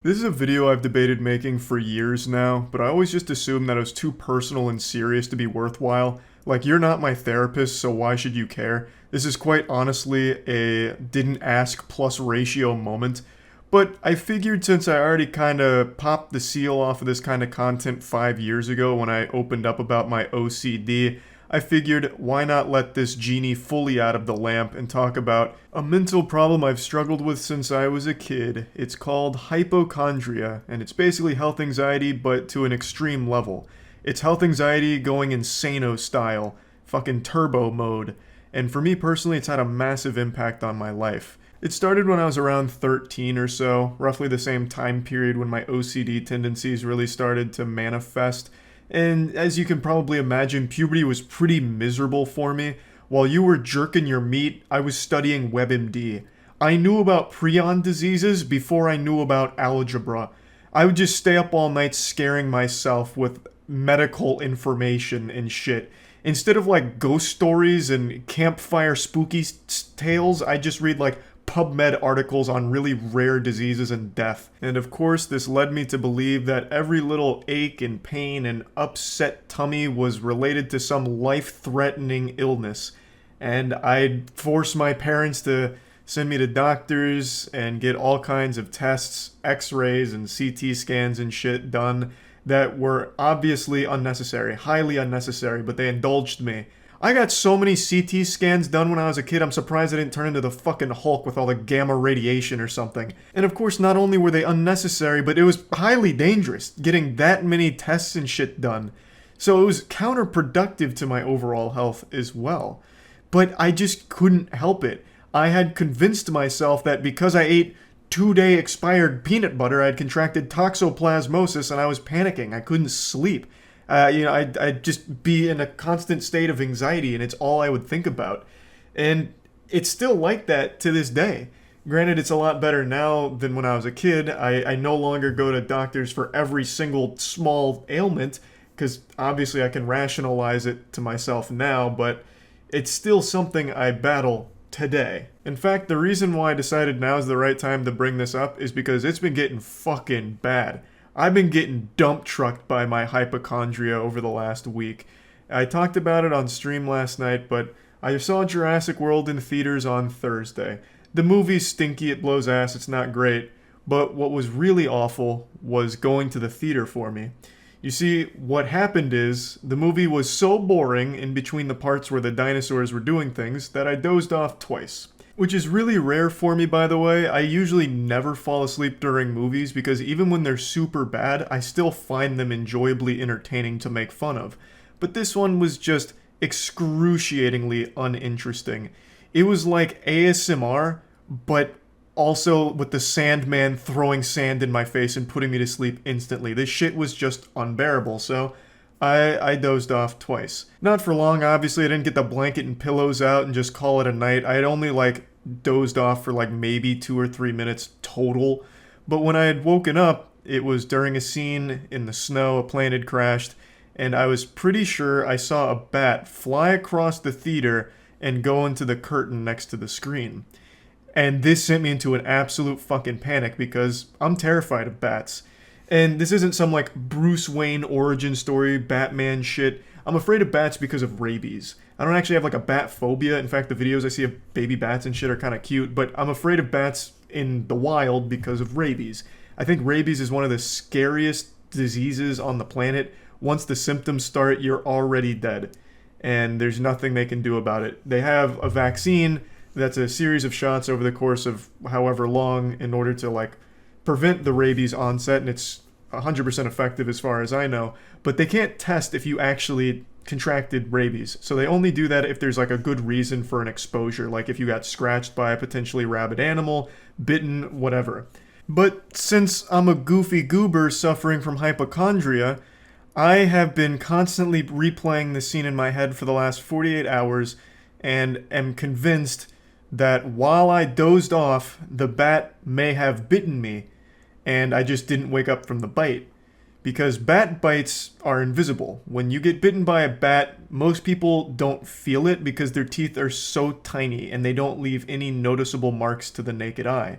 This is a video I've debated making for years now, but I always just assumed that it was too personal and serious to be worthwhile. Like, you're not my therapist, so why should you care? This is quite honestly a didn't ask plus ratio moment. But I figured since I already kinda popped the seal off of this kind of content 5 years ago when I opened up about my OCD, I figured why not let this genie fully out of the lamp and talk about a mental problem I've struggled with since I was a kid. It's called hypochondria, and it's basically health anxiety but to an extreme level. It's health anxiety going insano style, fucking turbo mode. And for me personally, it's had a massive impact on my life. It started when I was around 13 or so, roughly the same time period when my OCD tendencies really started to manifest. And as you can probably imagine, puberty was pretty miserable for me. While you were jerking your meat, I was studying WebMD. I knew about prion diseases before I knew about algebra. I would just stay up all night scaring myself with medical information and shit. Instead of like ghost stories and campfire spooky tales, I just read like PubMed articles on really rare diseases and death. And of course, this led me to believe that every little ache and pain and upset tummy was related to some life-threatening illness. And I'd force my parents to send me to doctors and get all kinds of tests, x-rays and CT scans and shit done that were obviously unnecessary, highly unnecessary, but they indulged me. I got so many CT scans done when I was a kid, I'm surprised I didn't turn into the fucking Hulk with all the gamma radiation or something. And of course, not only were they unnecessary, but it was highly dangerous getting that many tests and shit done. So it was counterproductive to my overall health as well. But I just couldn't help it. I had convinced myself that because I ate 2-day expired peanut butter, I'd contracted toxoplasmosis and I was panicking. I couldn't sleep. I'd just be in a constant state of anxiety, and it's all I would think about. And it's still like that to this day. Granted, it's a lot better now than when I was a kid. I no longer go to doctors for every single small ailment, because obviously I can rationalize it to myself now, but it's still something I battle today. In fact, the reason why I decided now is the right time to bring this up is because it's been getting fucking bad. I've been getting dump trucked by my hypochondria over the last week. I talked about it on stream last night, but I saw Jurassic World in theaters on Thursday. The movie's stinky, it blows ass, it's not great, but what was really awful was going to the theater for me. You see, what happened is, the movie was so boring in between the parts where the dinosaurs were doing things that I dozed off twice. Which is really rare for me, by the way. I usually never fall asleep during movies because even when they're super bad, I still find them enjoyably entertaining to make fun of. But this one was just excruciatingly uninteresting. It was like ASMR, but also with the Sandman throwing sand in my face and putting me to sleep instantly. This shit was just unbearable, so I dozed off twice. Not for long, obviously. I didn't get the blanket and pillows out and just call it a night. I had only dozed off for maybe 2 or 3 minutes total. But when I had woken up, it was during a scene in the snow, a plane had crashed, and I was pretty sure I saw a bat fly across the theater and go into the curtain next to the screen. And this sent me into an absolute fucking panic because I'm terrified of bats. And this isn't some Bruce Wayne origin story, Batman shit. I'm afraid of bats because of rabies. I don't actually have a bat phobia. In fact, the videos I see of baby bats and shit are kind of cute, but I'm afraid of bats in the wild because of rabies. I think rabies is one of the scariest diseases on the planet. Once the symptoms start, you're already dead. And there's nothing they can do about it. They have a vaccine that's a series of shots over the course of however long in order to prevent the rabies onset, and it's 100% effective as far as I know, but they can't test if you actually contracted rabies. So they only do that if there's a good reason for an exposure, like if you got scratched by a potentially rabid animal, bitten, whatever. But since I'm a goofy goober suffering from hypochondria, I have been constantly replaying the scene in my head for the last 48 hours and am convinced that while I dozed off, the bat may have bitten me, and I just didn't wake up from the bite. Because bat bites are invisible. When you get bitten by a bat, most people don't feel it because their teeth are so tiny and they don't leave any noticeable marks to the naked eye.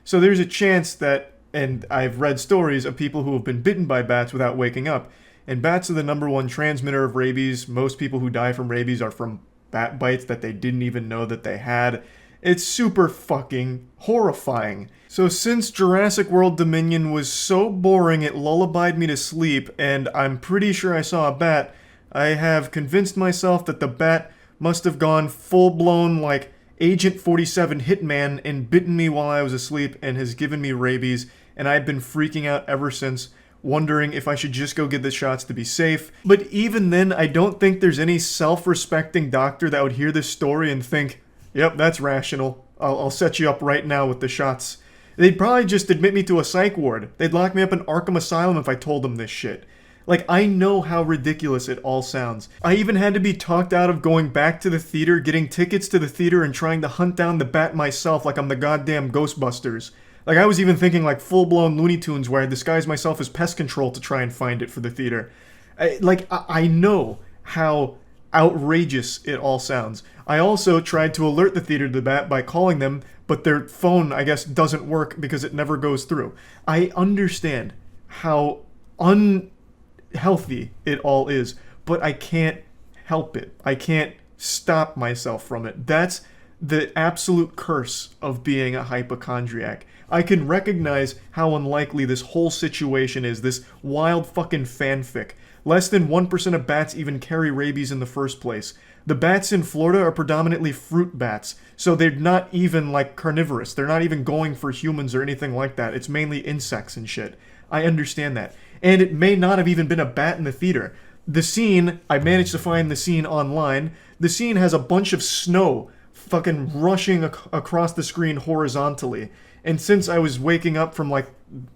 So there's a chance that And I've read stories of people who have been bitten by bats without waking up. And bats are the number one transmitter of rabies. Most people who die from rabies are from bat bites that they didn't even know that they had. It's super fucking horrifying. So since Jurassic World Dominion was so boring it lullabied me to sleep, and I'm pretty sure I saw a bat, I have convinced myself that the bat must have gone full-blown like Agent 47 hitman and bitten me while I was asleep and has given me rabies, and I've been freaking out ever since, wondering if I should just go get the shots to be safe. But even then, I don't think there's any self-respecting doctor that would hear this story and think, yep, that's rational. I'll set you up right now with the shots. They'd probably just admit me to a psych ward. They'd lock me up in Arkham Asylum if I told them this shit. Like, I know how ridiculous it all sounds. I even had to be talked out of going back to the theater, getting tickets to the theater, and trying to hunt down the bat myself like I'm the goddamn Ghostbusters. Like, I was even thinking like full-blown Looney Tunes where I disguised myself as pest control to try and find it for the theater. I know how outrageous it all sounds. I also tried to alert the theater to the bat by calling them, but their phone, I guess, doesn't work because it never goes through. I understand how unhealthy it all is, but I can't help it. I can't stop myself from it. That's the absolute curse of being a hypochondriac. I can recognize how unlikely this whole situation is, this wild fucking fanfic. Less than 1% of bats even carry rabies in the first place. The bats in Florida are predominantly fruit bats, so they're not even like carnivorous. They're not even going for humans or anything like that. It's mainly insects and shit. I understand that. And it may not have even been a bat in the theater. The scene, I managed to find the scene online. The scene has a bunch of snow fucking rushing across the screen horizontally. And since I was waking up from like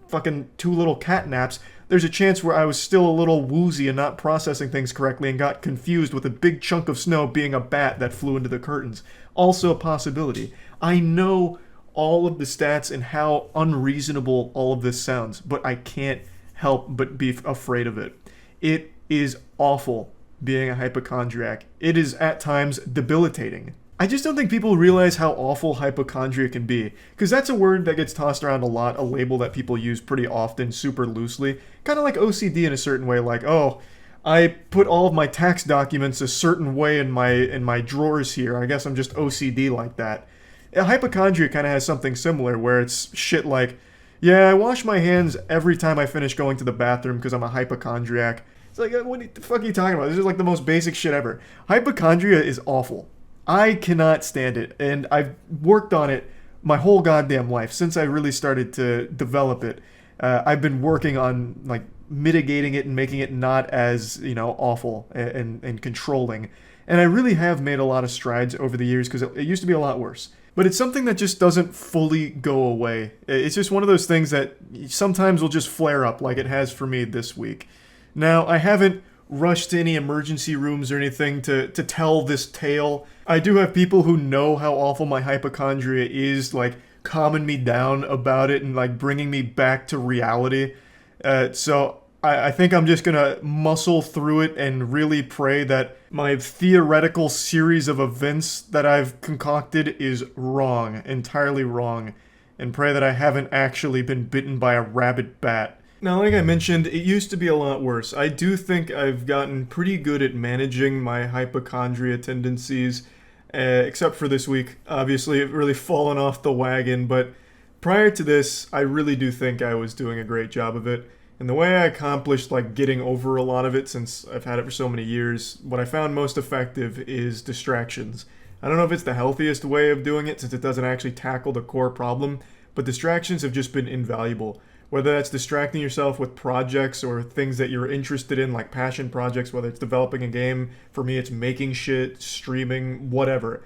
fucking 2 little cat naps, there's a chance where I was still a little woozy and not processing things correctly and got confused with a big chunk of snow being a bat that flew into the curtains. Also a possibility. I know all of the stats and how unreasonable all of this sounds, but I can't help but be afraid of it. It is awful being a hypochondriac. It is at times debilitating. I just don't think people realize how awful hypochondria can be, because that's a word that gets tossed around a lot, a label that people use pretty often, super loosely, kind of like OCD in a certain way, like, oh, I put all of my tax documents a certain way in my drawers here, I guess I'm just OCD like that. Hypochondria kind of has something similar, where it's shit like, yeah, I wash my hands every time I finish going to the bathroom because I'm a hypochondriac. It's like, what the fuck are you talking about? This is like the most basic shit ever. Hypochondria is awful. I cannot stand it, and I've worked on it my whole goddamn life since I really started to develop it. I've been working on like mitigating it and making it not as, awful and controlling. And I really have made a lot of strides over the years because it used to be a lot worse. But it's something that just doesn't fully go away. It's just one of those things that sometimes will just flare up like it has for me this week. Now, I haven't rushed to any emergency rooms or anything to tell this tale. I do have people who know how awful my hypochondria is, like, calming me down about it and, like, bringing me back to reality. So I think I'm just gonna muscle through it and really pray that my theoretical series of events that I've concocted is wrong, entirely wrong, and pray that I haven't actually been bitten by a rabid bat. Now, like I mentioned, it used to be a lot worse. I do think I've gotten pretty good at managing my hypochondria tendencies, except for this week. Obviously, I've really fallen off the wagon, but prior to this, I really do think I was doing a great job of it. And the way I accomplished, like, getting over a lot of it, since I've had it for so many years, what I found most effective is distractions. I don't know if it's the healthiest way of doing it, since it doesn't actually tackle the core problem, but distractions have just been invaluable. Whether that's distracting yourself with projects or things that you're interested in, like passion projects, whether it's developing a game, for me it's making shit, streaming, whatever.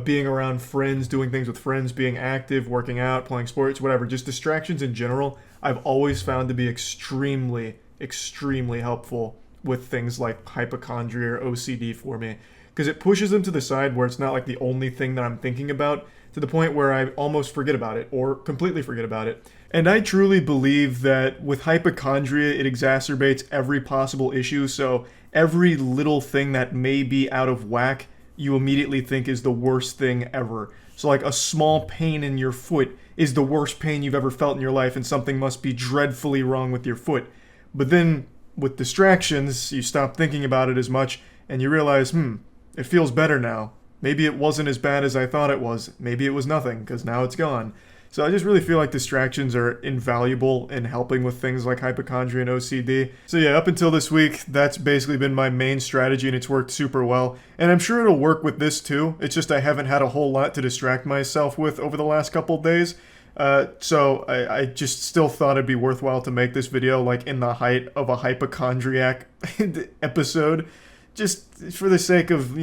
Being around friends, doing things with friends, being active, working out, playing sports, whatever. Just distractions in general, I've always found to be extremely, extremely helpful with things like hypochondria or OCD for me. Because it pushes them to the side where it's not like the only thing that I'm thinking about, to the point where I almost forget about it or completely forget about it. And I truly believe that with hypochondria, it exacerbates every possible issue, so every little thing that may be out of whack, you immediately think is the worst thing ever. So like a small pain in your foot is the worst pain you've ever felt in your life and something must be dreadfully wrong with your foot. But then with distractions, you stop thinking about it as much and you realize, it feels better now. Maybe it wasn't as bad as I thought it was. Maybe it was nothing, because now it's gone. So I just really feel like distractions are invaluable in helping with things like hypochondria and OCD. So yeah, up until this week, that's basically been my main strategy and it's worked super well. And I'm sure it'll work with this too. It's just I haven't had a whole lot to distract myself with over the last couple days. So I just still thought it'd be worthwhile to make this video like in the height of a hypochondriac episode. Just for the sake of,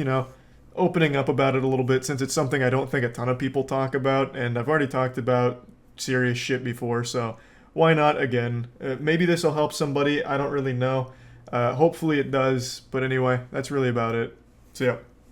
opening up about it a little bit, since it's something I don't think a ton of people talk about, and I've already talked about serious shit before, so why not again? Maybe this will help somebody, I don't really know. Hopefully it does, but anyway, that's really about it. See ya.